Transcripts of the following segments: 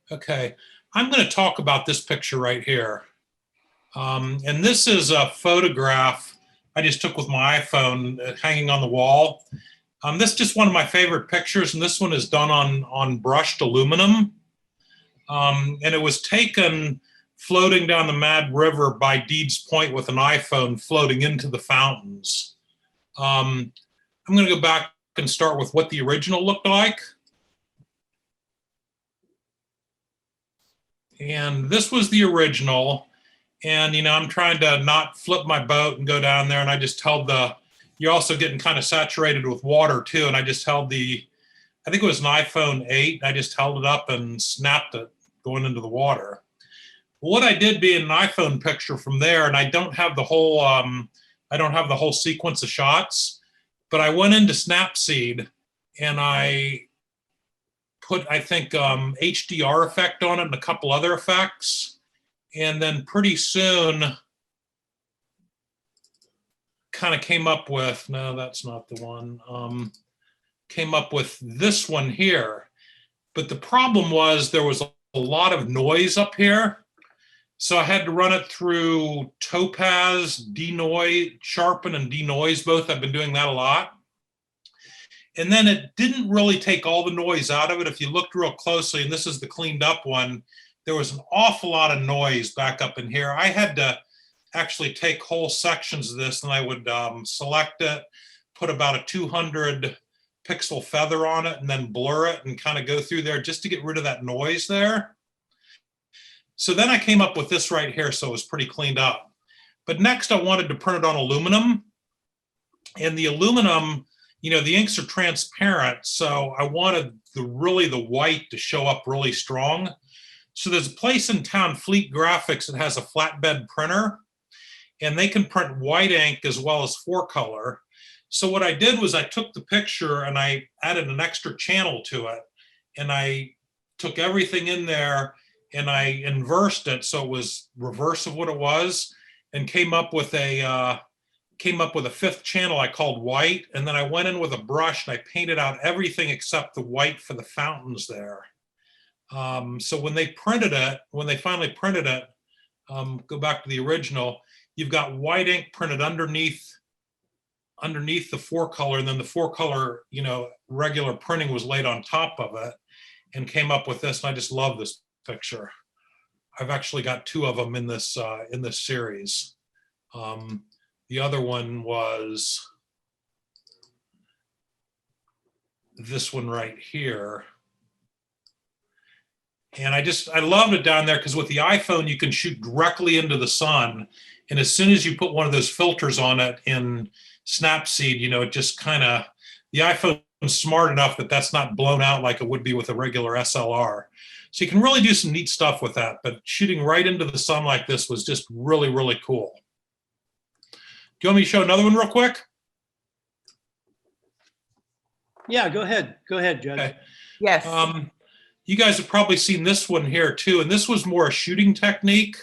Okay, I'm going to talk about this picture right here. And this is a photograph I just took with my iPhone hanging on the wall. This is just one of my favorite pictures, and this one is done on brushed aluminum. And it was taken floating down the Mad River by Deeds Point with an iPhone floating into the fountains. I'm going to go back and start with what the original looked like. And this was the original. And, you know, I'm trying to not flip my boat and go down there. And I just held you're also getting kind of saturated with water too. And I just held I think it was an iPhone 8. I just held it up and snapped it going into the water. What I did being an iPhone picture from there, and I don't have the whole sequence of shots, but I went into Snapseed and I put, I think, HDR effect on it and a couple other effects. And then pretty soon kind of came up with, no, that's not the one, came up with this one here. But the problem was there was a lot of noise up here. So I had to run it through Topaz, denoise, sharpen and denoise both. I've been doing that a lot. And then it didn't really take all the noise out of it. If you looked real closely, and this is the cleaned up one, there was an awful lot of noise back up in here. I had to actually take whole sections of this and I would select it, put about a 200 pixel feather on it and then blur it and kind of go through there just to get rid of that noise there. So then I came up with this right here, so it was pretty cleaned up. But next I wanted to print it on aluminum. And the aluminum, you know, the inks are transparent, so I wanted the white to show up really strong. So there's a place in town, Fleet Graphics, that has a flatbed printer, and they can print white ink as well as 4-color. So what I did was I took the picture and I added an extra channel to it, and I took everything in there and I inversed it so it was reverse of what it was, and came up with a 5th channel I called white. And then I went in with a brush and I painted out everything except the white for the fountains there. So when they finally printed it, go back to the original, you've got white ink printed underneath the 4-color, and then the 4-color, you know, regular printing was laid on top of it, and came up with this. And I just love this picture. I've actually got 2 of them in this series. The other one was this one right here. And I loved it down there because with the iPhone, you can shoot directly into the sun. And as soon as you put one of those filters on it in Snapseed, you know, it just kind of, the iPhone is smart enough that that's not blown out like it would be with a regular SLR. So you can really do some neat stuff with that. But shooting right into the sun like this was just really, really cool. Do you want me to show another one real quick? Yeah, go ahead. Go ahead, Judge. Okay. Yes. You guys have probably seen this one here too, and this was more a shooting technique.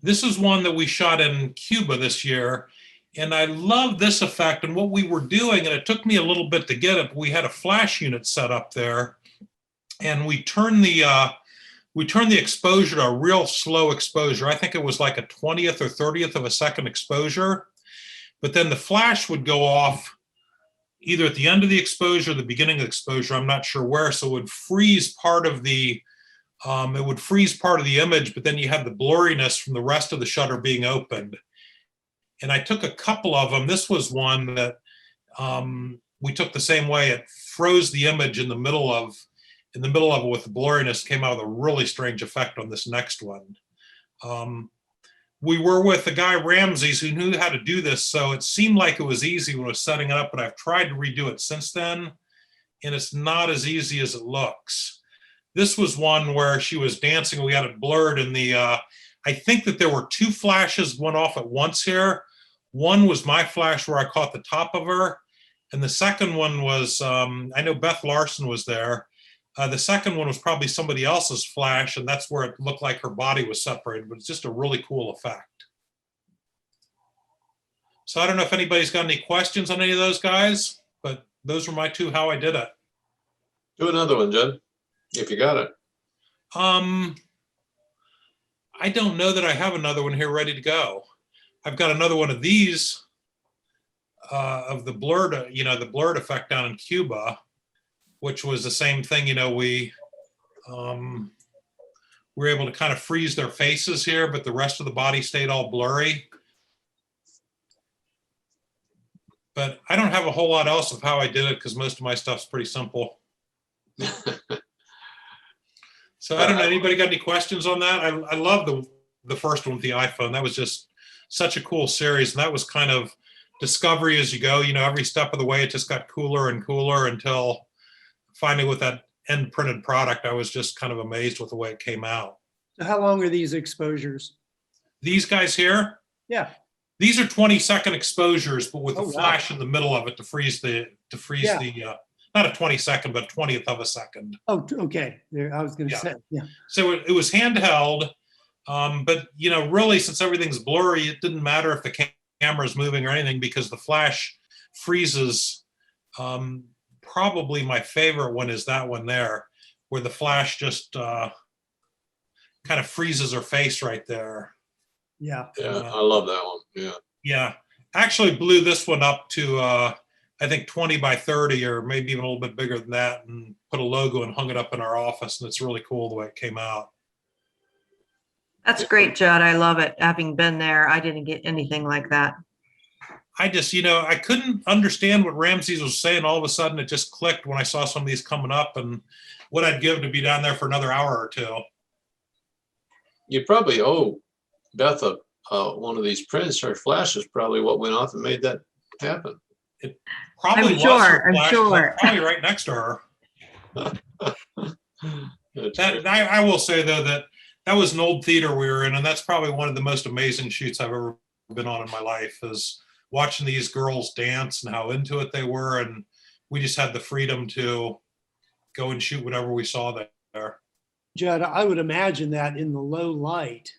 This is one that we shot in Cuba this year, and I love this effect. And what we were doing, and it took me a little bit to get it, but we had a flash unit set up there, and we turned the exposure to a real slow exposure. I think it was like a 20th or 30th of a second exposure, but then the flash would go off either at the end of the exposure or the beginning of the exposure, I'm not sure where, so it would freeze part of the image, but then you had the blurriness from the rest of the shutter being opened. And I took a couple of them. This was one that we took the same way. It froze the image in the middle of it with the blurriness, came out with a really strange effect on this next one. We were with the guy Ramses who knew how to do this, so it seemed like it was easy when I was setting it up, but I've tried to redo it since then, and it's not as easy as it looks. This was one where she was dancing, we had it blurred, and I think that there were 2 flashes went off at once here. One was my flash where I caught the top of her, and the second one was, I know Beth Larson was there. The second one was probably somebody else's flash, and that's where it looked like her body was separated, but it's just a really cool effect. So I don't know if anybody's got any questions on any of those guys, but those were my two how I did it. Do another one, Judd, if you got it. I don't know that I have another one here ready to go. I've got another one of these of the blurred, the blurred effect down in Cuba, which was the same thing. We were able to kind of freeze their faces here, but the rest of the body stayed all blurry. But I don't have a whole lot else of how I did it because most of my stuff's pretty simple. So I don't know, anybody got any questions on that? I love the first one with the iPhone. That was just such a cool series. And that was kind of discovery as you go, every step of the way, it just got cooler and cooler until finally with that end printed product, I was just kind of amazed with the way it came out. So how long are these exposures? These guys here, Yeah. these are 20-second exposures, but with Oh, a wow. flash in the middle of it to freeze Yeah. the not a 20-second, but 20th of a second. Oh, okay. There, I was going to Yeah. say, yeah. So it was handheld, but really, since everything's blurry, it didn't matter if the camera's moving or anything because the flash freezes. Probably my favorite one is that one there, where the flash just kind of freezes her face right there. Yeah. Yeah, I love that one. Yeah. Yeah, actually blew this one up to I think 20 by 30 or maybe even a little bit bigger than that, and put a logo and hung it up in our office, and it's really cool the way it came out. That's great, Judd. I love it. Having been there, I didn't get anything like that. I just, I couldn't understand what Ramses was saying. All of a sudden, it just clicked when I saw some of these coming up and what I'd give to be down there for another hour or two. You probably owe Beth one of these prints. Her flash is probably what went off and made that happen. Probably I'm was sure, her I'm flash, sure. probably right next to her. I will say, though, that was an old theater we were in, and that's probably one of the most amazing shoots I've ever been on in my life, is watching these girls dance and how into it they were. And we just had the freedom to go and shoot whatever we saw there. Judd, I would imagine that in the low light,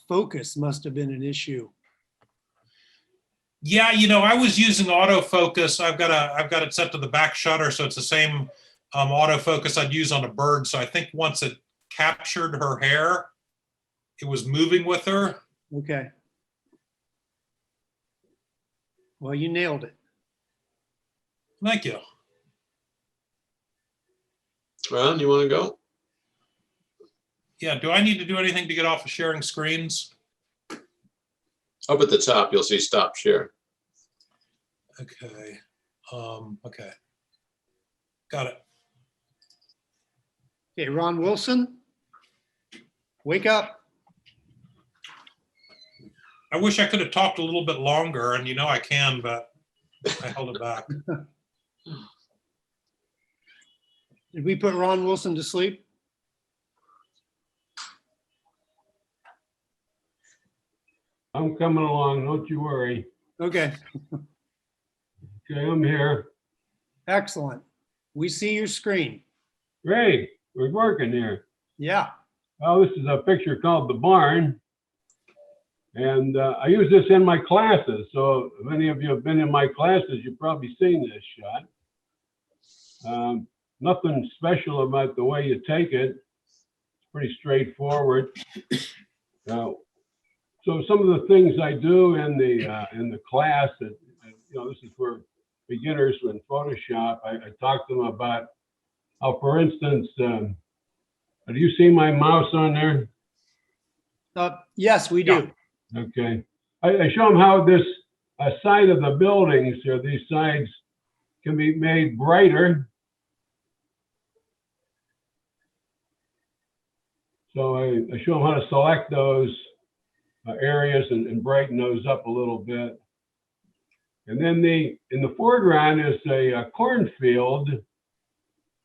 focus must have been an issue. Yeah, I was using autofocus. I've got it set to the back shutter, so it's the same autofocus I'd use on a bird. So I think once it captured her hair, it was moving with her. Okay. Well, you nailed it. Thank you. Ron, you want to go? Yeah, do I need to do anything to get off of sharing screens? Up at the top, you'll see stop share. Okay. Okay. Got it. Okay, Ron Wilson, wake up. I wish I could have talked a little bit longer, and I can, but I held it back. Did we put Ron Wilson to sleep? I'm coming along, don't you worry. Okay, Okay, I'm here. excellent. We see your screen. Great, we're working here. Yeah, Well, this is a picture called The Barn. And I use this in my classes. So if any of you have been in my classes, you've probably seen this shot. Nothing special about the way you take it. It's pretty straightforward. So some of the things I do in the class, this is for beginners in Photoshop. I talk to them about how, for instance, do you see my mouse on there? yes, we do. Okay. I show them how this side of the buildings, or these sides, can be made brighter. So I show them how to select those areas and brighten those up a little bit. And then in the foreground is a cornfield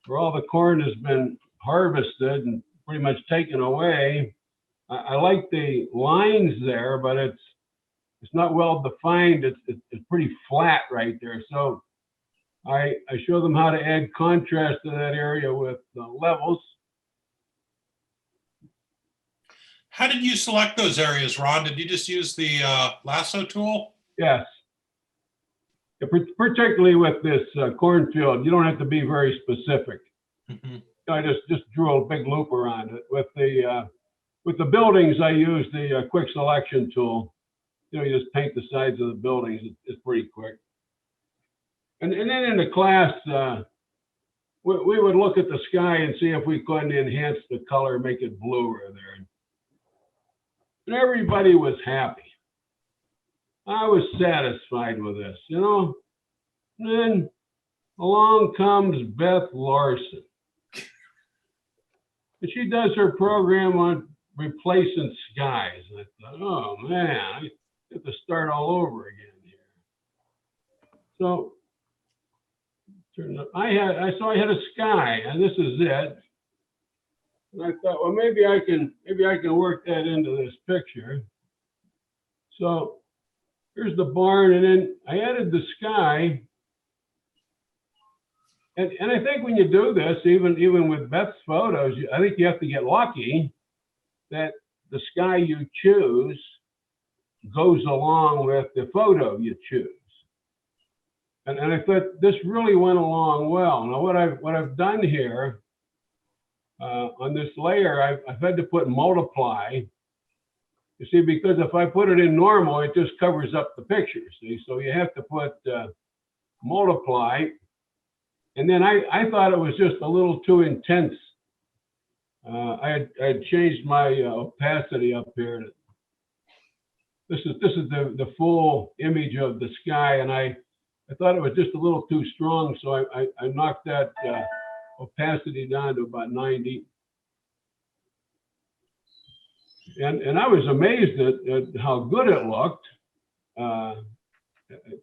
where all the corn has been harvested and pretty much taken away. I like the lines there, but it's not well defined. It's pretty flat right there. So I show them how to add contrast to that area with levels. How did you select those areas, Ron? Did you just use the lasso tool? Yes. particularly with this cornfield, you don't have to be very specific. Mhm. I just drew a big loop around it. With the buildings, I use the quick selection tool. You just paint the sides of the buildings. It's pretty quick. And then in the class, we would look at the sky and see if we couldn't enhance the color, make it bluer there. And everybody was happy. I was satisfied with this, And then along comes Beth Larson. And she does her program on replacing skies. And I thought, oh man, I have to start all over again here. So I had a sky, and this is it. And I thought, well, maybe I can work that into this picture. So here's the barn, and then I added the sky. And I think when you do this, even with Beth's photos, I think you have to get lucky that the sky you choose goes along with the photo you choose. And I thought this really went along well. Now what I've done here on this layer, I've had to put multiply. You see, because if I put it in normal, it just covers up the picture. See, so you have to put multiply. And then I thought it was just a little too intense. I had changed my opacity up here. This is the full image of the sky, and I thought it was just a little too strong, so I knocked that opacity down to about 90. And I was amazed at how good it looked,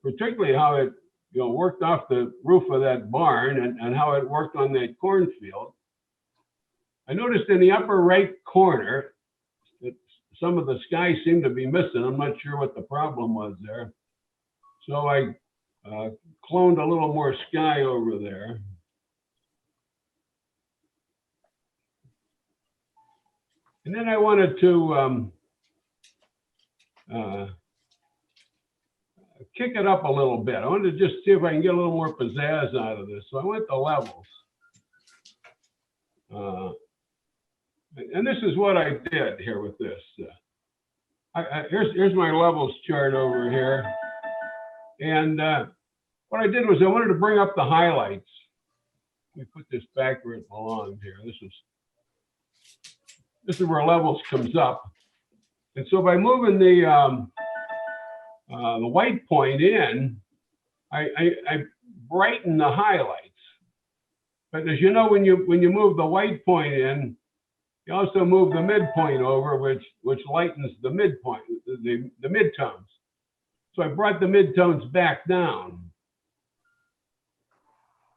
particularly how it worked off the roof of that barn and how it worked on that cornfield. I noticed in the upper right corner that some of the sky seemed to be missing. I'm not sure what the problem was there. So I cloned a little more sky over there. And then I wanted to kick it up a little bit. I wanted to just see if I can get a little more pizzazz out of this. So I went to levels. And this is what I did here with this. Here's my levels chart over here. And what I did was I wanted to bring up the highlights. Let me put this back where it belongs here. This is where levels comes up. And so by moving the white point in, I brighten the highlights. But as you know, when you move the white point in, you also move the midpoint over, which lightens the midpoint, the midtones. So I brought the midtones back down.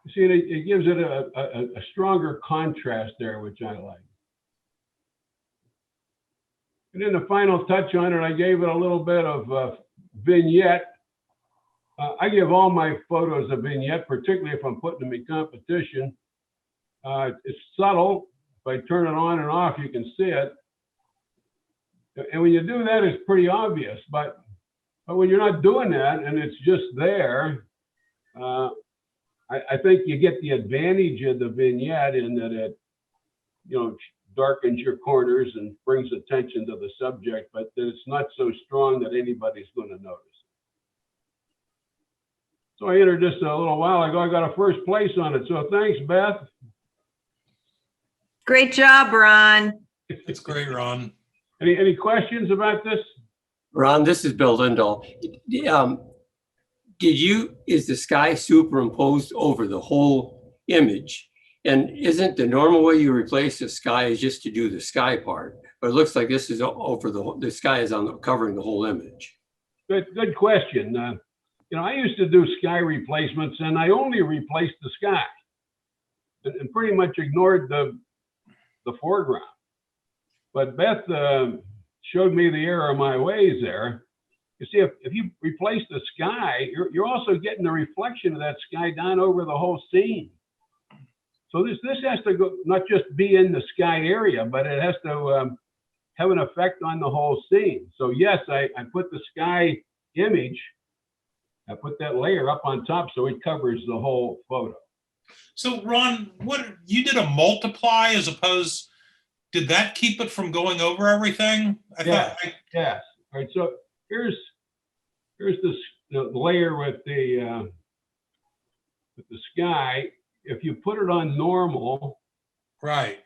You see, it gives it a stronger contrast there, which I like. And then the final touch on it, I gave it a little bit of vignette. I give all my photos a vignette, particularly if I'm putting them in competition. It's subtle. If I turn it on and off, you can see it. And when you do that, it's pretty obvious. But when you're not doing that and it's just there, I think you get the advantage of the vignette in that it, darkens your corners and brings attention to the subject, but that it's not so strong that anybody's going to notice. So I entered this a little while ago. I got a first place on it. So thanks, Beth. Great job, Ron. It's great, Ron. Any questions about this? Ron, this is Bill Lindahl. Is the sky superimposed over the whole image? And isn't the normal way you replace the sky is just to do the sky part? But it looks like this is over the sky is covering the whole image. Good question. I used to do sky replacements, and I only replaced the sky and pretty much ignored the foreground. But Beth showed me the error of my ways there. You see, if you replace the sky, you're also getting the reflection of that sky down over the whole scene. So this has to go, not just be in the sky area, but it has to have an effect on the whole scene. So yes, I put the sky image I put that layer up on top so it covers the whole photo. So Ron, what, you did a multiply as opposed, did that keep it from going over everything? I Yeah. thought, Yes. All right. So here's this the layer with the sky. If you put it on normal, right.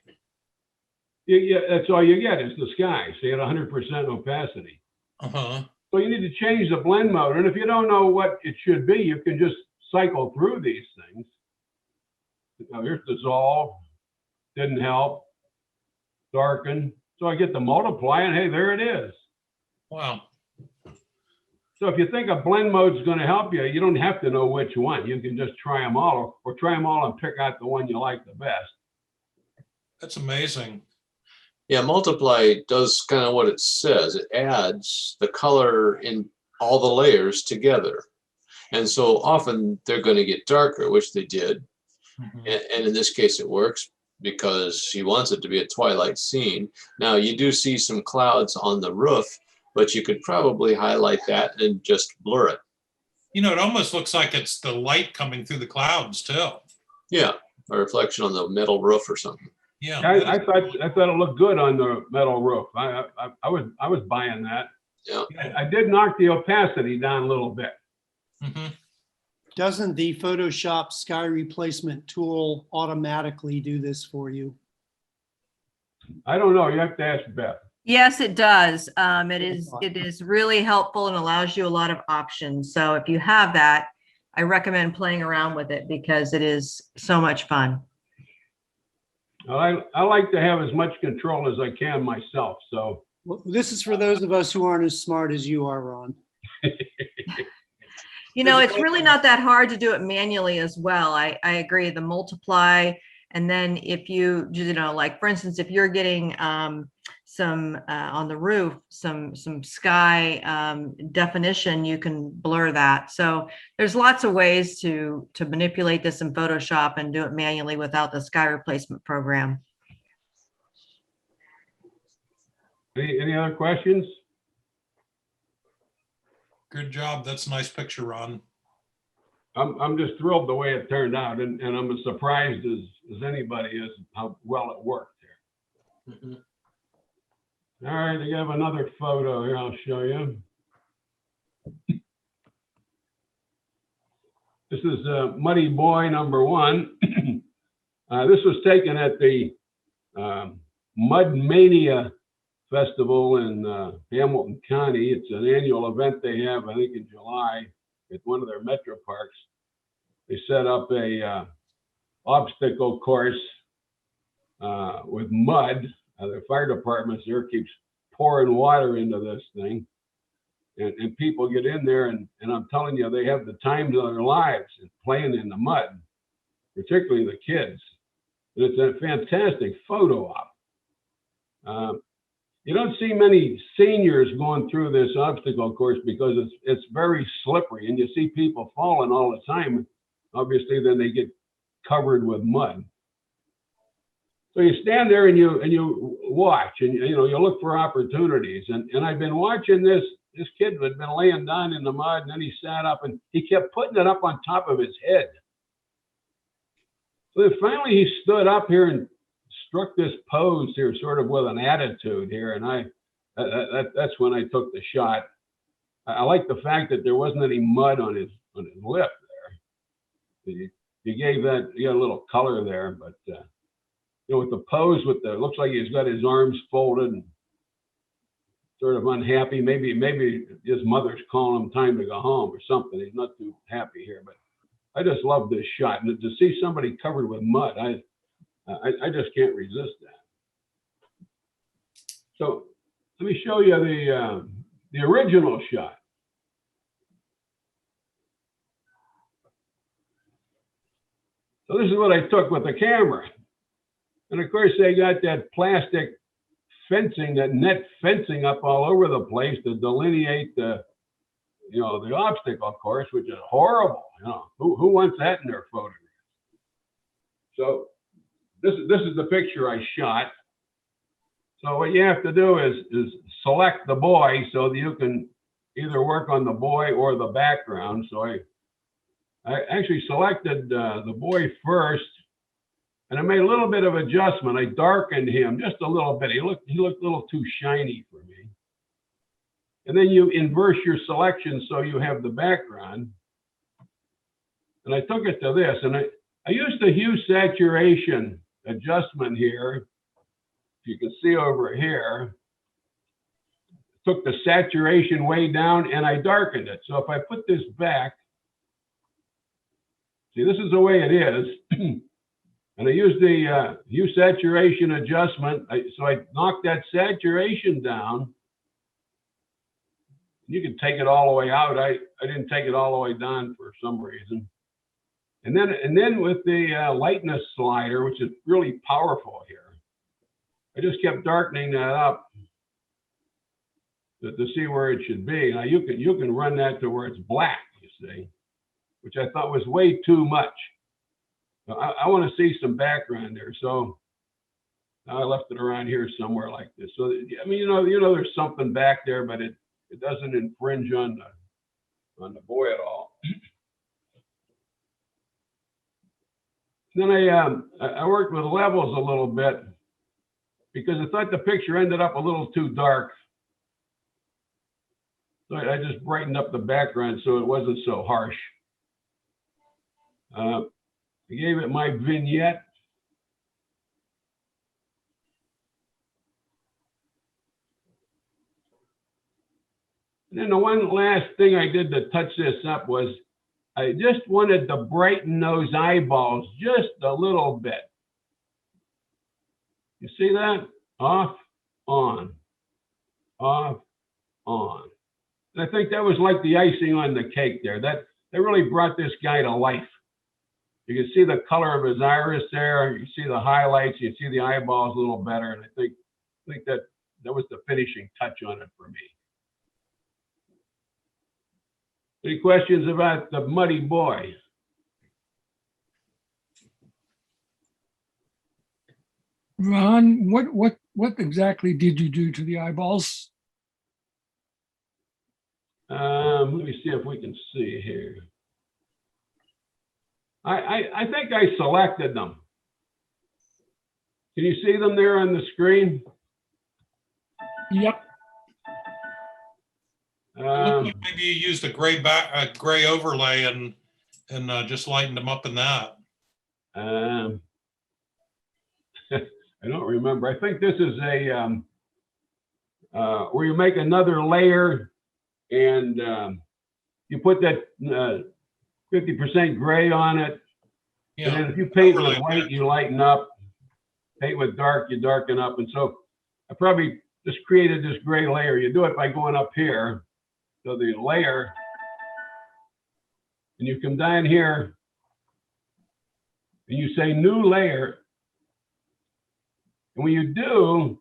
that's all you get is the sky. So you had 100% opacity. Uh-huh. So you need to change the blend mode. And if you don't know what it should be, you can just cycle through these things. Now here's dissolve, didn't help, darken. So I get the multiply and hey, there it is. Wow. So if you think a blend mode is going to help you, you don't have to know which one. You can just try them all or try them all and pick out the one you like the best. That's amazing. Yeah, multiply does kind of what it says. It adds the color in all the layers together. And so often they're going to get darker, which they did. Mhm. And in this case, it works because he wants it to be a twilight scene. Now, you do see some clouds on the roof, but you could probably highlight that and just blur it. You know, it almost looks like it's the light coming through the clouds too. Yeah, a reflection on the metal roof or something. Yeah. I thought it looked good on the metal roof. I was buying that. Yeah. I did knock the opacity down a little bit. Mhm. Doesn't the Photoshop sky replacement tool automatically do this for you? I don't know. You have to ask Beth. Yes, it does. It is really helpful and allows you a lot of options. So if you have that, I recommend playing around with it because it is so much fun. I like to have as much control as I can myself. So Well, this is for those of us who aren't as smart as you are, Ron. You know, it's really not that hard to do it manually as well. I agree. The multiply, and then if you know, like for instance, if you're getting some on the roof, some sky definition, you can blur that. So there's lots of ways to manipulate this in Photoshop and do it manually without the sky replacement program. any other questions? Good job. That's a nice picture, Ron. I'm just thrilled the way it turned out, and I'm as surprised as anybody is how well it worked here. Mhm. All right, I have another photo here. I'll show you. This is Muddy Boy #1. This was taken at the Mud Mania Festival in Hamilton County. It's an annual event they have, I think, in July at one of their metro parks. They set up a obstacle course with mud. The fire department there keeps pouring water into this thing. And people get in there, and I'm telling you, they have the times of their lives playing in the mud, particularly the kids. And it's a fantastic photo op. You don't see many seniors going through this obstacle course because it's very slippery, and you see people falling all the time. Obviously, then they get covered with mud. So you stand there and you watch, and you look for opportunities. And I've been watching this kid who had been laying down in the mud, and then he sat up and he kept putting it up on top of his head. So then finally he stood up here and struck this pose here, sort of with an attitude here, and that's when I took the shot. I like the fact that there wasn't any mud on his lip there. You gave that, you got a little color there, but with the pose, looks like he's got his arms folded and sort of unhappy. Maybe his mother's calling him time to go home or something. He's not too happy here, but I just love this shot, and to see somebody covered with mud, I just can't resist that. So let me show you the original shot. So this is what I took with the camera. And of course, they got that plastic fencing, that net fencing up all over the place to delineate the obstacle course, which is horrible. Who wants that in their photograph? So this is the picture I shot. So what you have to do is select the boy so that you can either work on the boy or the background. So I actually selected the boy first, and I made a little bit of adjustment. I darkened him just a little bit. He looked a little too shiny for me. And then you inverse your selection so you have the background. And I took it to this, and I used the hue saturation adjustment here. If you can see over here, took the saturation way down and I darkened it. So if I put this back, see, this is the way it is. And I used the hue saturation adjustment. So I knocked that saturation down. You can take it all the way out. I didn't take it all the way down for some reason. And then with the lightness slider, which is really powerful here, I just kept darkening that up to see where it should be. Now you can run that to where it's black, you see, which I thought was way too much. I want to see some background there, so I left it around here somewhere like this. So I mean, you know, there's something back there, but it doesn't infringe on the boy at all. Then I worked with levels a little bit because I thought the picture ended up a little too dark. So I just brightened up the background so it wasn't so harsh. I gave it my vignette. And then the one last thing I did to touch this up was I just wanted to brighten those eyeballs just a little bit. You see that? Off, on, off, on. And I think that was like the icing on the cake there. That really brought this guy to life. You can see the color of his iris there. You see the highlights. You see the eyeballs a little better. And I think that was the finishing touch on it for me. Any questions about the Muddy Boy? Ron, what exactly did you do to the eyeballs? Let me see if we can see here. I think I selected them. Can you see them there on the screen? Yep. It looked like maybe you used a gray overlay and just lightened them up in that. I don't remember. I think this is a where you make another layer and you put that 50% gray on it. Yeah. And then if you paint overlay with white, you lighten up. Paint with dark, you darken up. And so I probably just created this gray layer. You do it by going up here. So the layer, and you come down here and you say new layer. And when you do,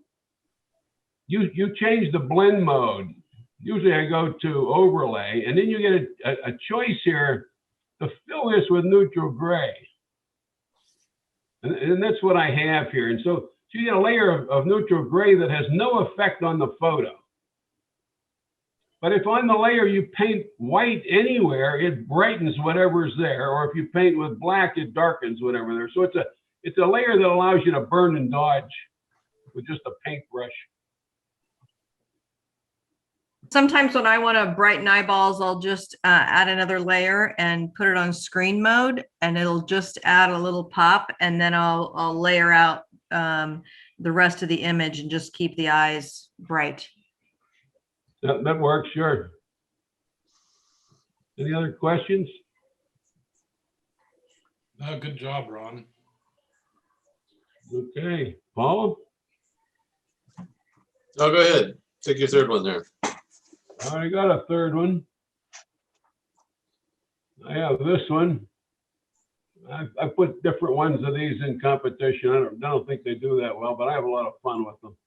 you change the blend mode. Usually I go to overlay, and then you get a choice here to fill this with neutral gray. And that's what I have here. And so you get a layer of neutral gray that has no effect on the photo. But if on the layer you paint white anywhere, it brightens whatever's there. Or if you paint with black, it darkens whatever there. So it's a layer that allows you to burn and dodge with just a paintbrush. Sometimes when I want to brighten eyeballs, I'll just add another layer and put it on screen mode, and it'll just add a little pop, and then I'll layer out the rest of the image and just keep the eyes bright. That works, sure. Any other questions? Oh, good job, Ron. Okay, Paul? Oh, go ahead. Take your third one there. I got a third one. I have this one. I put different ones of these in competition. I don't think they do that well, but I have a lot of fun with them.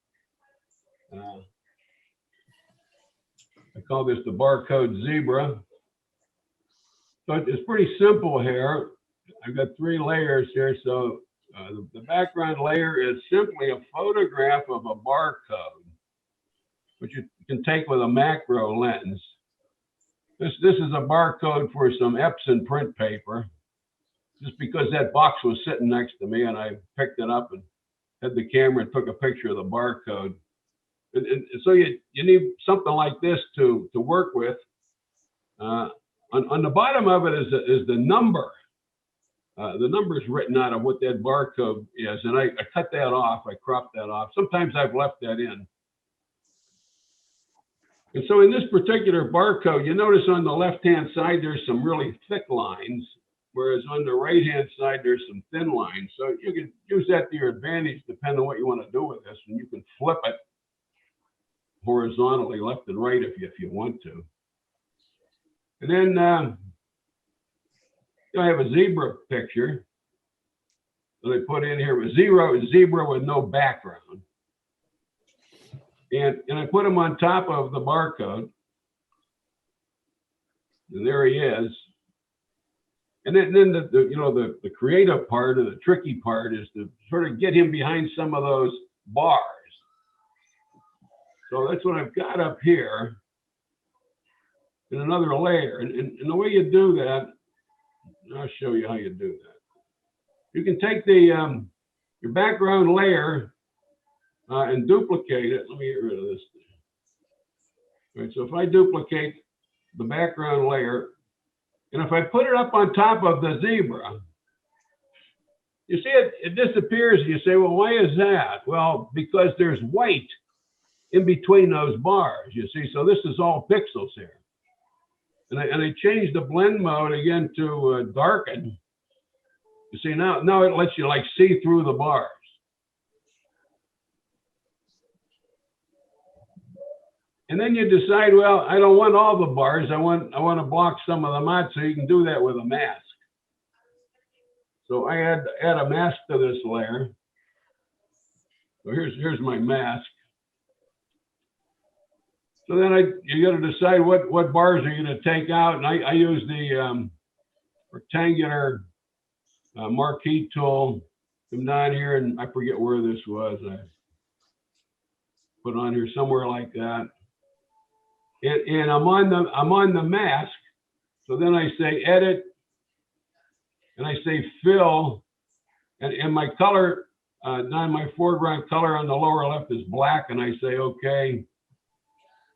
I call this the barcode zebra. So it's pretty simple here. I've got 3 layers here. So the background layer is simply a photograph of a barcode, which you can take with a macro lens. This is a barcode for some Epson print paper. Just because that box was sitting next to me and I picked it up and had the camera and took a picture of the barcode. And so you need something like this to work with. On the bottom of it is the number. The number is written out of what that barcode is. And I cut that off, I cropped that off. Sometimes I've left that in. And so in this particular barcode, you notice on the left-hand side, there's some really thick lines, whereas on the right-hand side, there's some thin lines. So you can use that to your advantage, depending on what you want to do with this. And you can flip it horizontally, left and right, if you want to. And then I have a zebra picture that I put in here, a zebra with no background. And I put him on top of the barcode. And there he is. And then the creative part or the tricky part is to sort of get him behind some of those bars. So that's what I've got up here in another layer. And the way you do that, I'll show you how you do that. You can take the your background layer and duplicate it. Let me get rid of this thing. All right, so if I duplicate the background layer, and if I put it up on top of the zebra, you see it disappears. You say, well, why is that? Well, because there's white in between those bars, you see. So this is all pixels here. And I changed the blend mode again to darken. You see, now it lets you like see through the bars. And then you decide, well, I don't want all the bars. I want to block some of them out, so you can do that with a mask. So I add a mask to this layer. So here's my mask. So then you got to decide what bars are you going to take out, and I use the rectangular marquee tool. Come down here, and I forget where this was. I put on here somewhere like that. And I'm on the mask. So then I say edit, and I say fill, and my color, my foreground color on the lower left is black, and I say okay.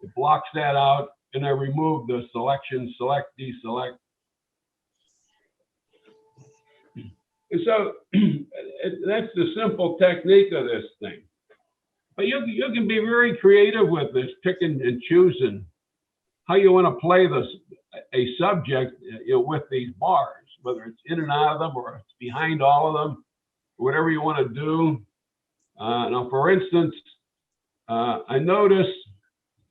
It blocks that out, and I remove the selection, select, deselect. And so that's the simple technique of this thing. But you can be very creative with this, picking and choosing how you want to play a subject with these bars, whether it's in and out of them or it's behind all of them, whatever you want to do. Now, for instance, I notice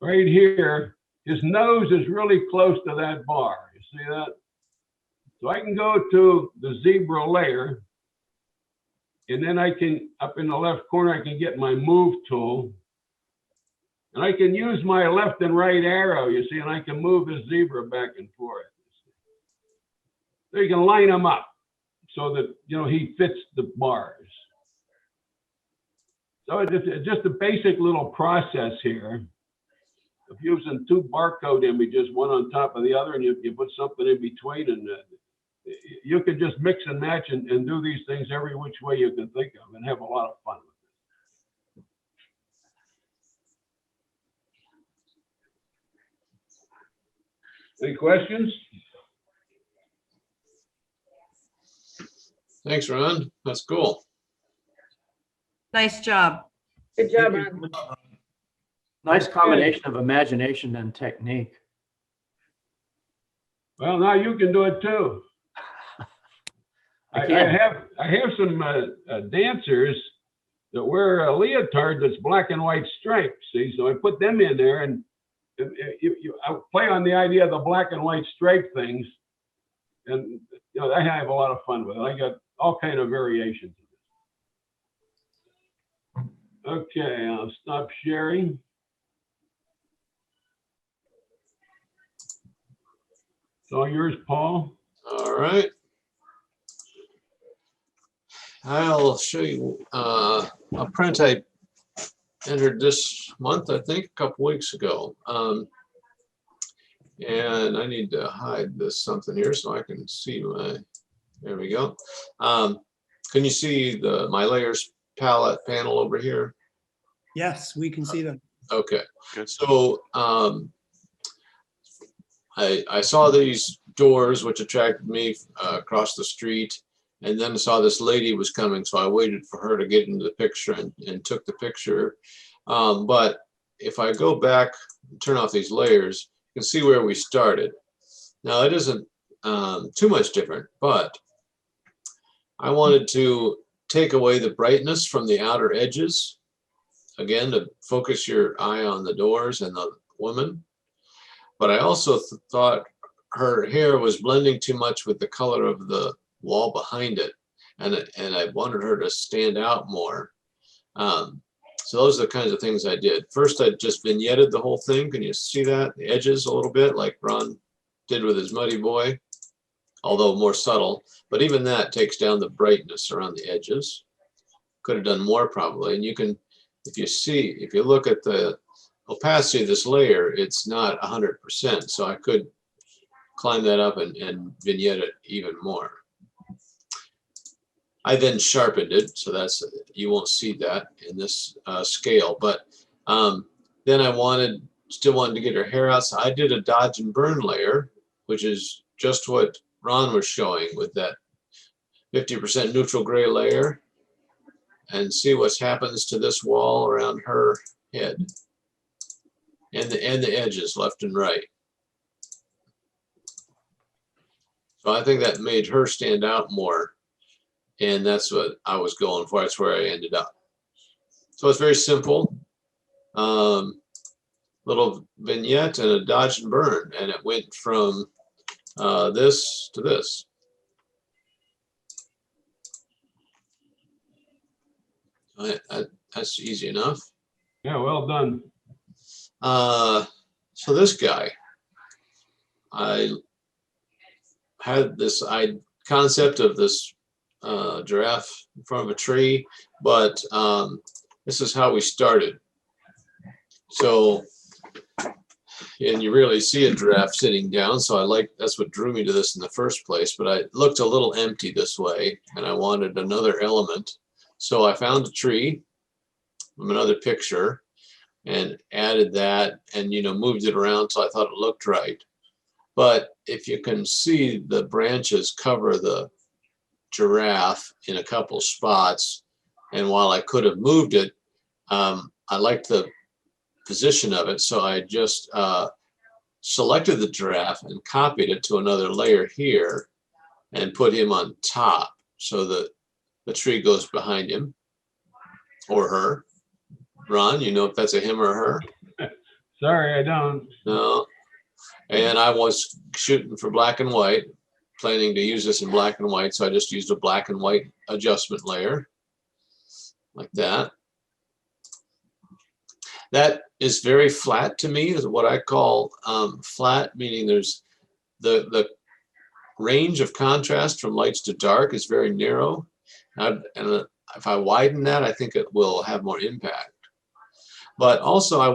right here, his nose is really close to that bar. You see that? So I can go to the zebra layer, and then I can, up in the left corner, I can get my move tool. And I can use my left and right arrow, you see, and I can move the zebra back and forth. So you can line them up so that, he fits the bars. So it's just a basic little process here of using two barcode images, one on top of the other, and you put something in between, and you can just mix and match and do these things every which way you can think of and have a lot of fun with it. Any questions? Thanks, Ron. That's cool. Nice job. Good job, Ron. Nice combination of imagination and technique. Well, now you can do it too. I have some dancers that wear a leotard that's black and white stripes. See, so I put them in there, and I play on the idea of the black and white stripe things, and I have a lot of fun with it. I got all kind of variations of it. Okay, I'll stop sharing. It's all yours, Paul. All right. I'll show you a print I entered this month, I think, a couple weeks ago. And I need to hide this something here so I can see my, there we go. Can you see my layers palette panel over here? Yes, we can see them. Okay, Good. so I saw these doors which attracted me across the street, and then saw this lady was coming, so I waited for her to get into the picture and took the picture. But if I go back, turn off these layers, you can see where we started. Now it isn't too much different, but I wanted to take away the brightness from the outer edges, again, to focus your eye on the doors and the woman. But I also thought her hair was blending too much with the color of the wall behind it, and I wanted her to stand out more. So those are the kinds of things I did. First, I just vignetted the whole thing. Can you see that? The edges a little bit, like Ron did with his Muddy Boy, although more subtle. But even that takes down the brightness around the edges. Could have done more probably. And you can, if you look at the opacity of this layer, it's not 100%. So I could climb that up and vignette it even more. I then sharpened it, so that's, you won't see that in this scale. But then I still wanted to get her hair out, so I did a dodge and burn layer, which is just what Ron was showing with that 50% neutral gray layer, and see what happens to this wall around her head and the edges left and right. So I think that made her stand out more. And that's what I was going for. That's where I ended up. So it's very simple. Little vignette and a dodge and burn. And it went from this to this. That's easy enough. Yeah, well done. So this guy, I had this concept of this giraffe in front of a tree, but this is how we started. So, and you really see a giraffe sitting down, so that's what drew me to this in the first place, but it looked a little empty this way, and I wanted another element. So I found a tree from another picture and added that, and moved it around so I thought it looked right. But if you can see, the branches cover the giraffe in a couple spots, and while I could have moved it, I liked the position of it, so I just selected the giraffe and copied it to another layer here and put him on top so that the tree goes behind him or her. Ron, you know if that's a him or her? Sorry, I don't. No. And I was shooting for black and white, planning to use this in black and white, so I just used a black and white adjustment layer like that. That is very flat to me, is what I call flat, meaning there's the range of contrast from lights to dark is very narrow. And if I widen that, I think it will have more impact. But also I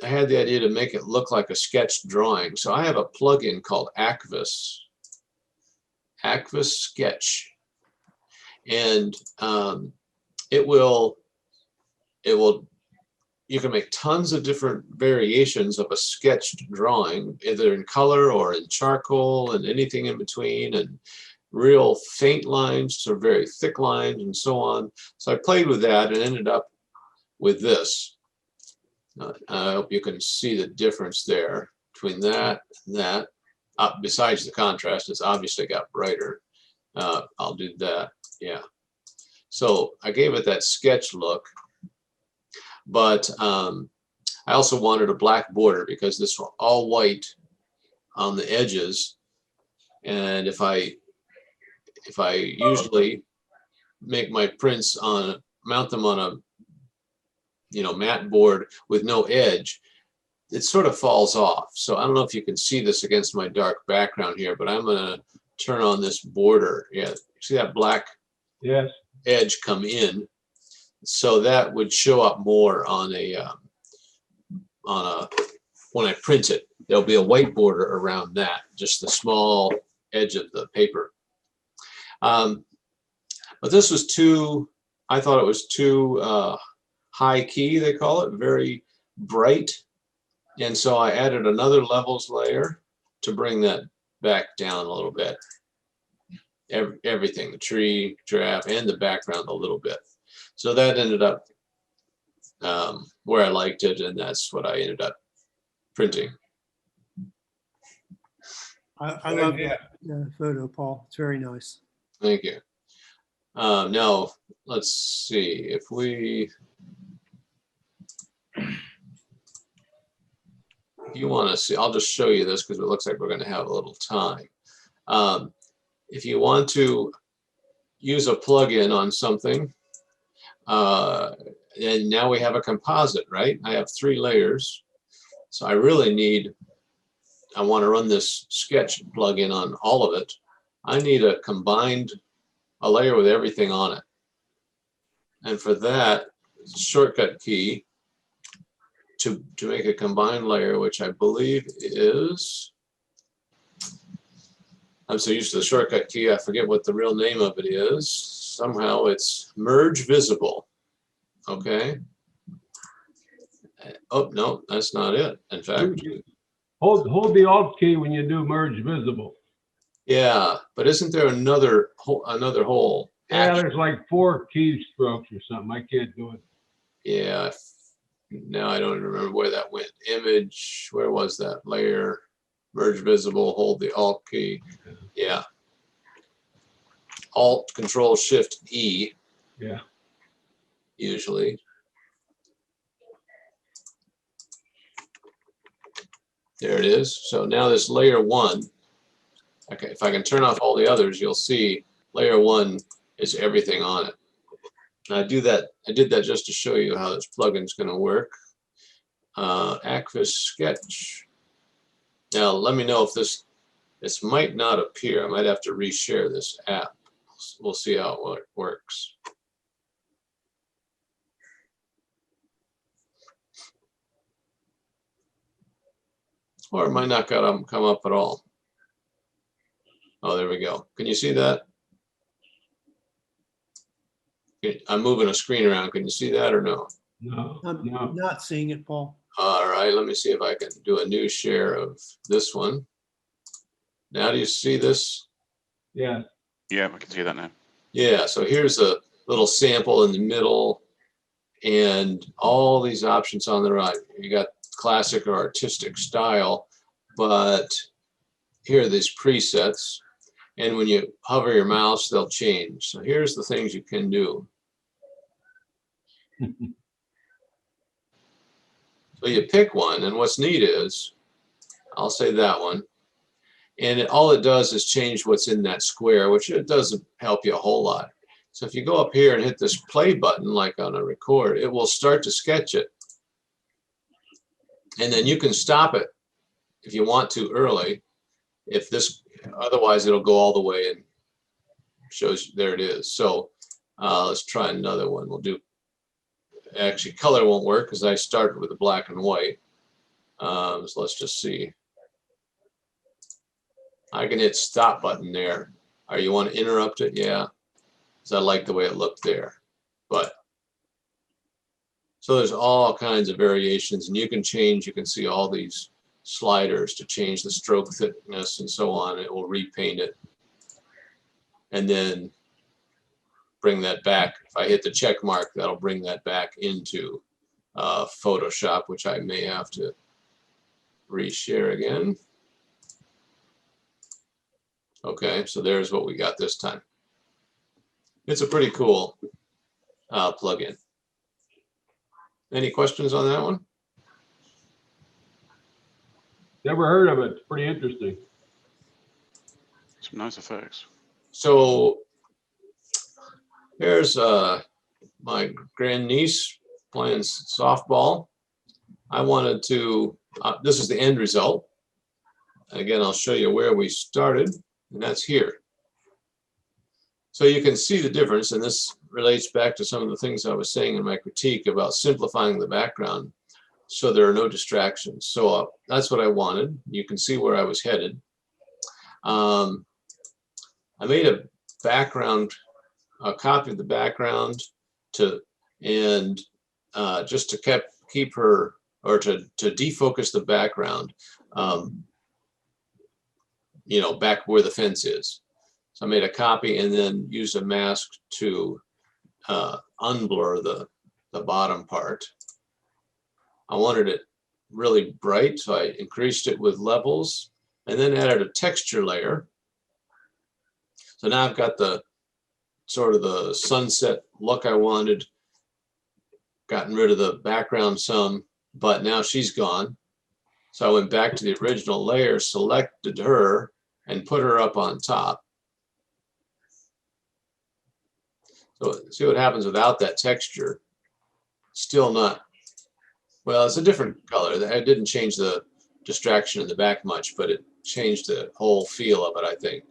had the idea to make it look like a sketch drawing. So I have a plugin called Acvis Sketch. And you can make tons of different variations of a sketched drawing, either in color or in charcoal and anything in between, and real faint lines to very thick lines and so on. So I played with that and ended up with this. I hope you can see the difference there between that and that. Besides the contrast, it's obviously got brighter. I'll do that, yeah. So I gave it that sketch look, but I also wanted a black border because this was all white on the edges. And if I usually make my prints mount them on a matte board with no edge, it sort of falls off. So I don't know if you can see this against my dark background here, but I'm gonna turn on this border. Yeah, see that black Yes. edge come in? So that would show up more on when I print it. there'll be a white border around that, just the small edge of the paper. But this was too, I thought it was too high key, they call it, very bright. And so I added another levels layer to bring that back down a little bit. Everything, the tree, giraffe, and the background a little bit. So that ended up where I liked it, and that's what I ended up printing. I love that photo, Paul. It's very nice. Thank you. Now, let's see if we, if you want to see, I'll just show you this because it looks like we're going to have a little time. If you want to use a plugin on something, and now we have a composite, right? I have 3 layers. So I really need, I want to run this sketch plugin on all of it. I need a combined, a layer with everything on it. And for that, shortcut key to make a combined layer, which I believe is, I'm so used to the shortcut key, I forget what the real name of it is. Somehow it's merge visible. Okay. Oh, no, that's not it. In fact, Hold the Alt key when you do merge visible. yeah, but isn't there another hole? Yeah, there's like 4 keystrokes or something. I can't do it. Yeah, now I don't remember where that went. Image, where was that? Layer, merge visible, hold the Alt key. Yeah. Alt, Control, Shift, E. Yeah. Usually. There it is. So now this layer 1. Okay, if I can turn off all the others, you'll see layer 1 is everything on it. And I did that just to show you how this plugin is going to work. Aquos Sketch. Now let me know if this might not appear. I might have to reshare this app. We'll see how it works. Or it might not come up at all. Oh, there we go. Can you see that? I'm moving a screen around. Can you see that or no? No, I'm no. not seeing it, Paul. All right, let me see if I can do a new share of this one. Now do you see this? Yeah. Yeah, I can see that now. Yeah, so here's a little sample in the middle and all these options on the right. You got classic or artistic style, but here are these presets. And when you hover your mouse, they'll change. So here's the things you can do. So you pick one, and what's neat is, I'll say that one, and all it does is change what's in that square, which it doesn't help you a whole lot. So if you go up here and hit this play button, like on a record, it will start to sketch it. And then you can stop it if you want to early. Otherwise it'll go all the way and shows you, there it is. So let's try another one. We'll do, actually color won't work because I started with the black and white. So let's just see. I can hit stop button there. Or you want to interrupt it? Yeah, because I like the way it looked there. But so there's all kinds of variations, and you can see all these sliders to change the stroke thickness and so on. It will repaint it and then bring that back. If I hit the check mark, that'll bring that back into Photoshop, which I may have to reshare again. Okay, so there's what we got this time. It's a pretty cool plugin. Any questions on that one? Never heard of it. It's pretty interesting. Some nice effects. So here's my grandniece playing softball. I wanted to, this is the end result. Again, I'll show you where we started, and that's here. So you can see the difference, and this relates back to some of the things I was saying in my critique about simplifying the background. so there are no distractions. So that's what I wanted. You can see where I was headed. I made a copy of the background and just to keep her, or to defocus the background, back where the fence is. So I made a copy and then used a mask to unblur the bottom part. I wanted it really bright, so I increased it with levels and then added a texture layer. So now I've got the sort of the sunset look I wanted, gotten rid of the background some, but now she's gone. So I went back to the original layer, selected her, and put her up on top. So see what happens without that texture. Still not, well, it's a different color. I didn't change the distraction in the back much, but it changed the whole feel of it, I think.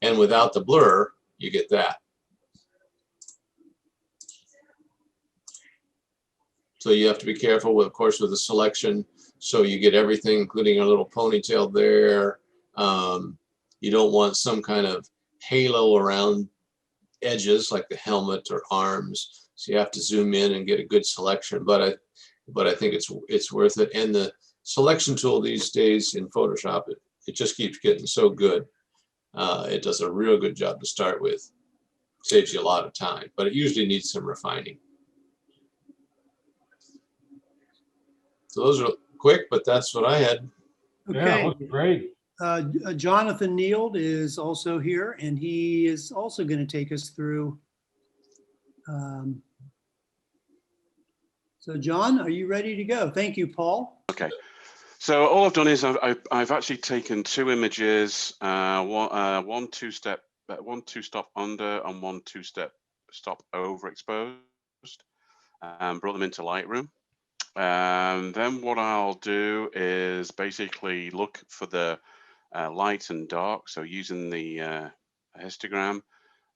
And without the blur, you get that. So you have to be careful with, of course, with the selection. So you get everything, including a little ponytail there. You don't want some kind of halo around edges like the helmet or arms. So you have to zoom in and get a good selection. But I think it's worth it. And the selection tool these days in Photoshop, it just keeps getting so good. It does a real good job to start with. Saves you a lot of time, but it usually needs some refining. So those are quick, but that's what I had. Yeah, Okay. looks great. Jonathan Neild is also here, and he is also going to take us through. So John, are you ready to go? Thank you, Paul. Okay. So all I've done is I've actually taken two images, one two-stop under and one two-stop overexposed, and brought them into Lightroom. And then what I'll do is basically look for the light and dark. So using the histogram,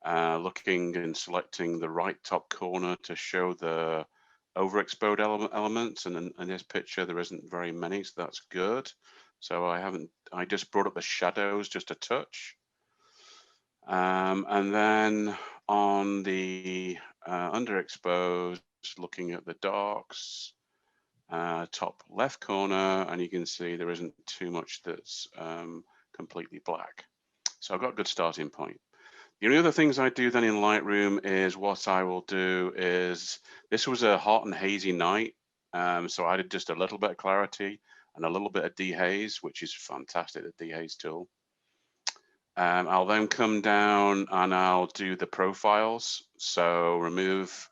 looking and selecting the right top corner to show the overexposed elements. And in this picture, there isn't very many, so that's good. So I just brought up the shadows just a touch. And then on the underexposed, looking at the darks, top left corner, and you can see there isn't too much that's completely black. So I've got a good starting point. The only other things I do then in Lightroom is what I will do is, this was a hot and hazy night, so I did just a little bit of clarity and a little bit of dehaze, which is fantastic, the dehaze tool. I'll then come down and I'll do the profiles, so remove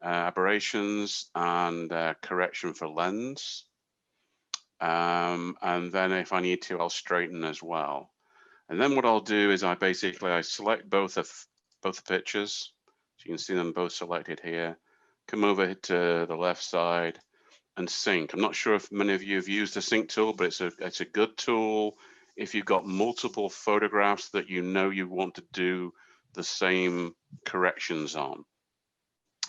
aberrations and correction for lens, and then if I need to, I'll straighten as well. And then what I'll do is I select both the pictures, so you can see them both selected here. Come over to the left side and sync. I'm not sure if many of you have used the sync tool, but it's a good tool if you've got multiple photographs that you want to do the same corrections on.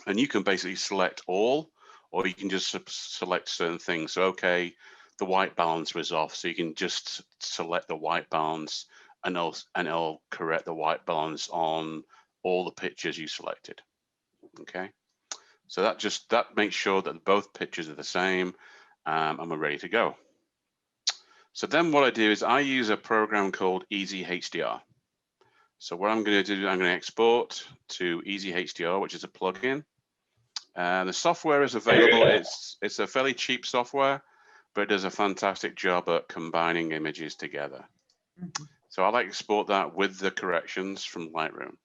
And you can basically select all, or you can just select certain things. So, okay, the white balance was off, so you can just select the white balance, and it'll correct the white balance on all the pictures you selected. Okay, so that makes sure that both pictures are the same, and we're ready to go. So then what I do is I use a program called Easy HDR. So what I'm going to do, I'm going to export to Easy HDR, which is a plugin. The software is available. It's a fairly cheap software, but it does a fantastic job at combining images together. So I'll export that with the corrections from Lightroom.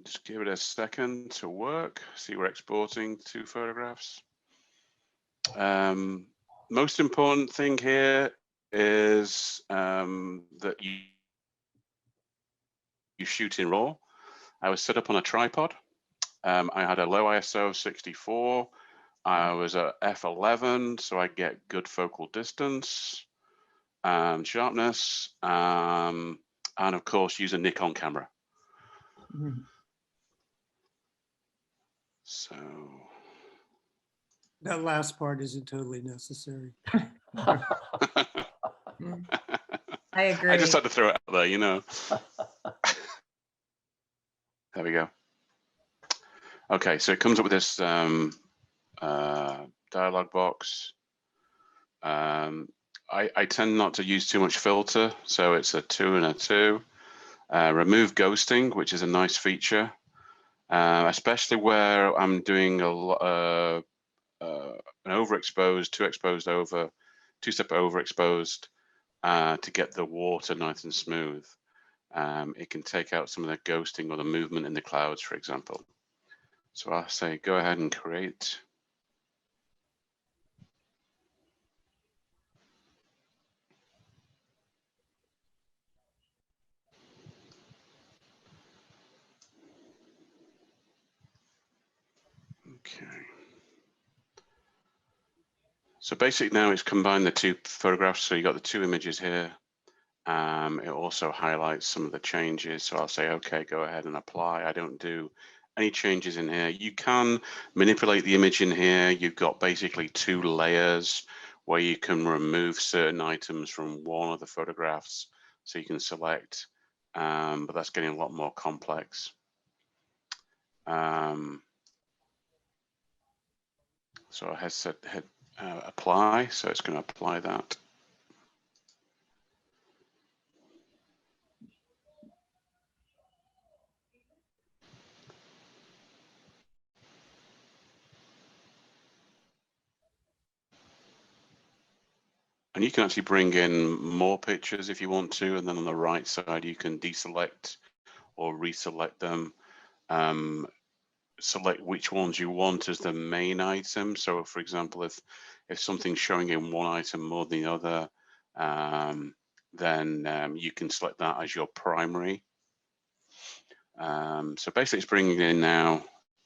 Just give it a second to work. See, we're exporting 2 photographs. Most important thing here is that you shoot in RAW. I was set up on a tripod. I had a low ISO 64. I was at f11, so I get good focal distance and sharpness, and of course use a Nikon camera. So, That last part isn't totally necessary. I agree. I just had to throw it out there, you know. There we go. Okay, so it comes up with this dialog box. I tend not to use too much filter, so it's a 2 and a 2. Remove ghosting, which is a nice feature, especially where I'm doing an overexposed, two-step overexposed to get the water nice and smooth. It can take out some of the ghosting or the movement in the clouds, for example. So I'll say, go ahead and create. Okay. So basically now it's combined the two photographs. So you got the two images here. It also highlights some of the changes. So I'll say, okay, go ahead and apply. I don't do any changes in here. You can manipulate the image in here. You've got basically 2 layers where you can remove certain items from one of the photographs. So you can select, but that's getting a lot more complex. So I had set apply, so it's going to apply that. And you can actually bring in more pictures if you want to, and then on the right side you can deselect or reselect them. Select which ones you want as the main item. So for example, if something's showing in one item more than the other, then you can select that as your primary. So basically it's bringing it in now,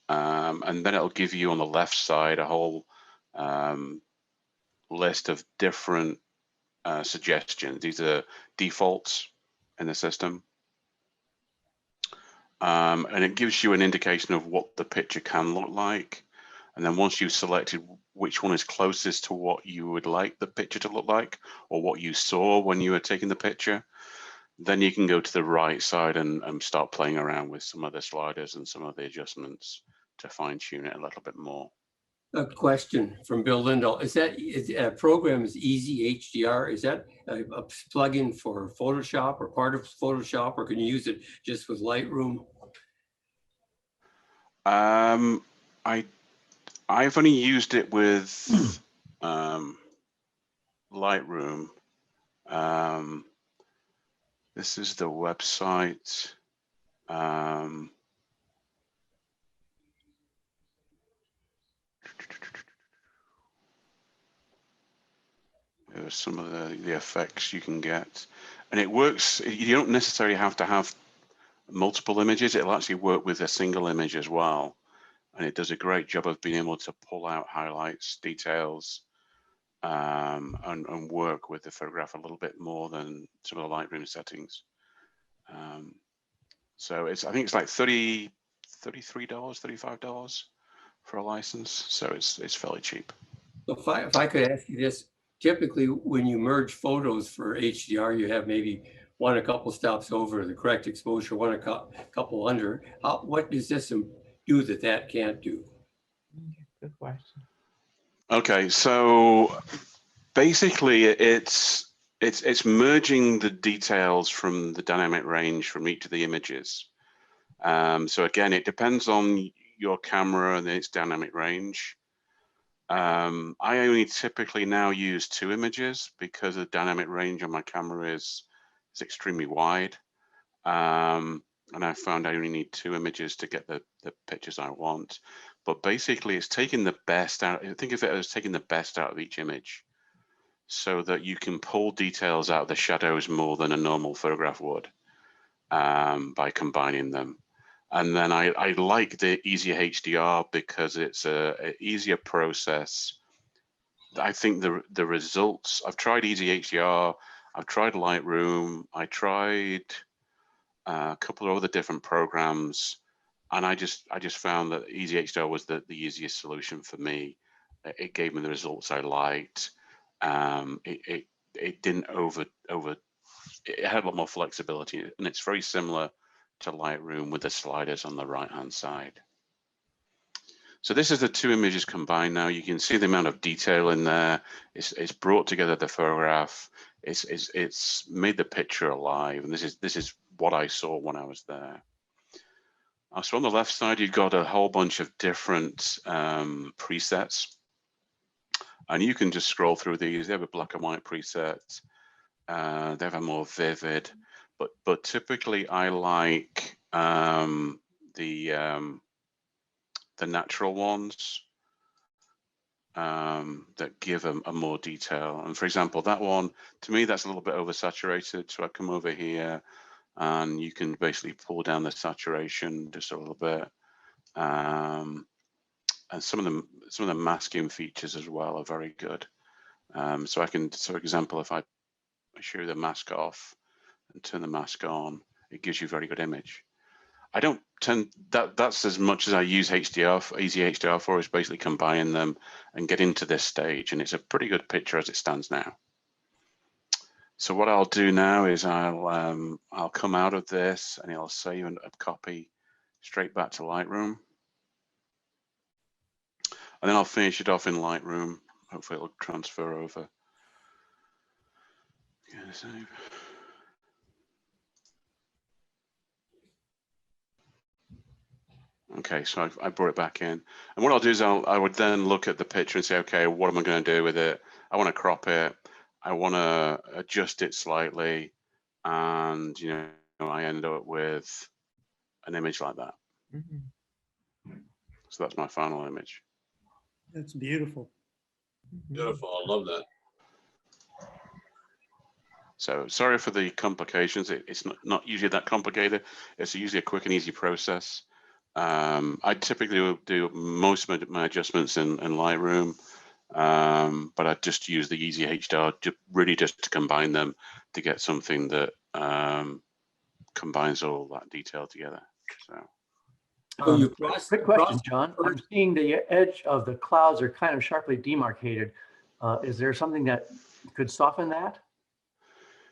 and then it'll give you on the left side a whole list of different suggestions. These are defaults in the system. And it gives you an indication of what the picture can look like. And then once you've selected which one is closest to what you would like the picture to look like, or what you saw when you were taking the picture, then you can go to the right side and start playing around with some of the sliders and some of the adjustments to fine tune it a little bit more. A question from Bill Lindahl. Is a program is Easy HDR? Is that a plugin for Photoshop or part of Photoshop, or can you use it just with Lightroom? I've only used it with Lightroom. This is the website. There's some of the effects you can get, and it works. You don't necessarily have to have multiple images. It'll actually work with a single image as well, and it does a great job of being able to pull out highlights, details, and work with the photograph a little bit more than some of the Lightroom settings. So I think it's like $33, $35 for a license. So it's fairly cheap. So if I could ask you this, typically when you merge photos for HDR, you have maybe one a couple stops over the correct exposure, one a couple under. What does this do that can't do? Good question. Okay, so basically it's merging the details from the dynamic range from each of the images. So again, it depends on your camera and its dynamic range. I only typically now use 2 images because the dynamic range on my camera is extremely wide. And I found I only need 2 images to get the pictures I want. But basically it's taking the best out. Think of it as taking the best out of each image so that you can pull details out of the shadows more than a normal photograph would by combining them. And then I like the Easy HDR because it's a easier process. I think the results, I've tried Easy HDR, I've tried Lightroom, I tried a couple of other different programs, And I just found that Easy HDR was the easiest solution for me. It gave me the results I liked. It didn't it had a lot more flexibility, and it's very similar to Lightroom with the sliders on the right-hand side. So this is the two images combined now. You can see the amount of detail in there. It's brought together the photograph. It's made the picture alive, and this is what I saw when I was there. So on the left side, you've got a whole bunch of different presets, and you can just scroll through these. They have a black and white preset. They have a more vivid, but typically I like the natural ones that give a more detail. And for example, that one, to me, that's a little bit oversaturated. So I come over here and you can basically pull down the saturation just a little bit. And some of the masking features as well are very good. So I can, so for example, if I show the mask off and turn the mask on, it gives you a very good image. I don't tend, that's as much as I use HDR, Easy HDR for, is basically combining them and get into this stage. And it's a pretty good picture as it stands now. So what I'll do now is I'll come out of this and I'll save a copy straight back to Lightroom. And then I'll finish it off in Lightroom. Hopefully it'll transfer over. Yeah, save. Okay, so I brought it back in. And what I'll do is I would then look at the picture and say, okay, what am I going to do with it? I want to crop it. I want to adjust it slightly. And, you know, I end up with an image like that. So that's my final image. That's beautiful. Beautiful. I love that. So sorry for the complications. It's not usually that complicated. It's usually a quick and easy process. I typically will do most of my adjustments in Lightroom, but I just use the Easy HDR really just to combine them to get something that combines all that detail together. So. Quick question, John. I'm seeing the edge of the clouds are kind of sharply demarcated. Is there something that could soften that?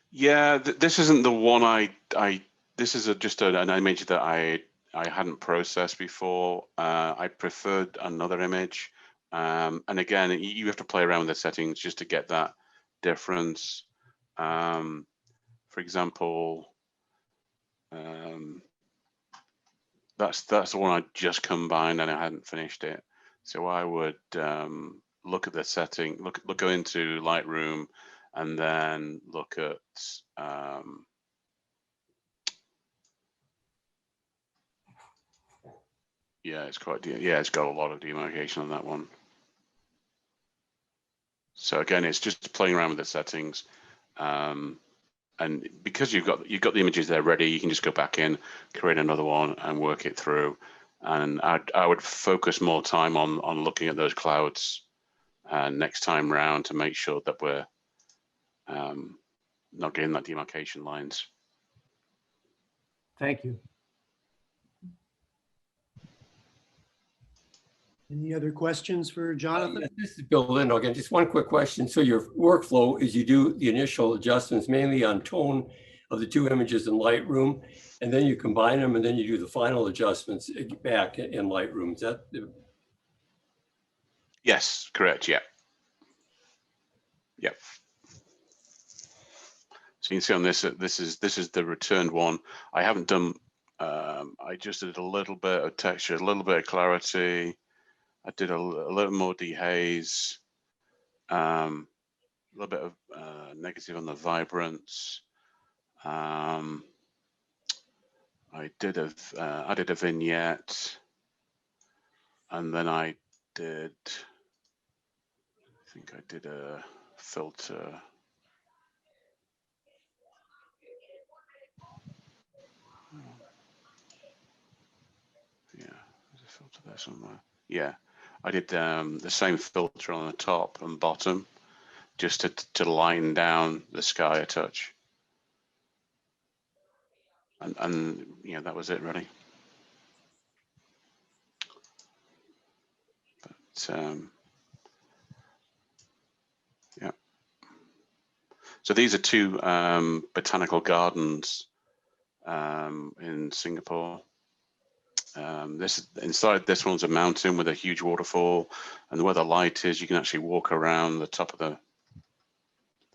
Yeah, this isn't the one this is just an image that I hadn't processed before. I preferred another image. And again, you have to play around with the settings just to get that difference. For example, that's the one I just combined and I hadn't finished it. So I would look at the setting, go into Lightroom, and then look at yeah, it's got a lot of demarcation on that one. So again, it's just playing around with the settings. And because you've got the images there ready, you can just go back in, create another one and work it through. And I would focus more time on looking at those clouds next time round to make sure that we're not getting that demarcation lines. Thank you. Any other questions for Jonathan? Yes, this is Bill Lindo again. Just one quick question. So your workflow is you do the initial adjustments mainly on tone of the two images in Lightroom, and then you combine them, and then you do the final adjustments back in Lightroom. Is that the... Yes, correct. Yeah. Yep. So you can see on this is the returned one. I haven't done. I just did a little bit of texture, a little bit of clarity. I did a little more dehaze, a little bit of negative on the vibrance. I did a vignette, and then I think I did a filter. Yeah, there's a filter there somewhere. Yeah. I did the same filter on the top and bottom just to lighten down the sky a touch. And you know, that was it really. Yeah. So these are two botanical gardens in Singapore. Inside this one's a mountain with a huge waterfall, and where the light is, you can actually walk around the top of the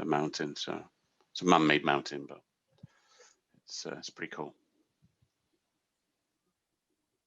mountain. So it's a man-made mountain, but it's pretty cool.